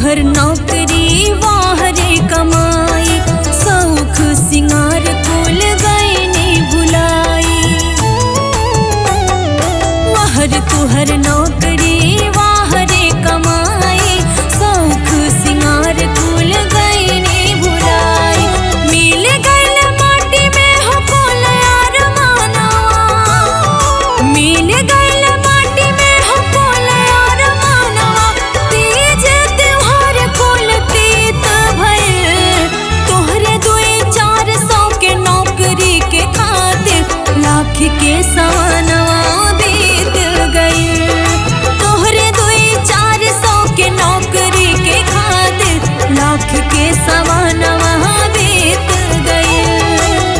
तुहर नौकरी वाह रे कमाई, सौख सिंगार कुल गईनी भुलाई। वाह रे तुहर नौकरी वाह रे कमाई, सौख सिंगार कुल गईनी भुलाई। मिल गइल माटी में हो कुल अरमानवा, मिल गइल माटी में हो कुल अरमानवा। तीज त्योहार कुल तीत भइल, तोहरे 2-4 सौ के नौकरी के खातिर लाख के सवाना।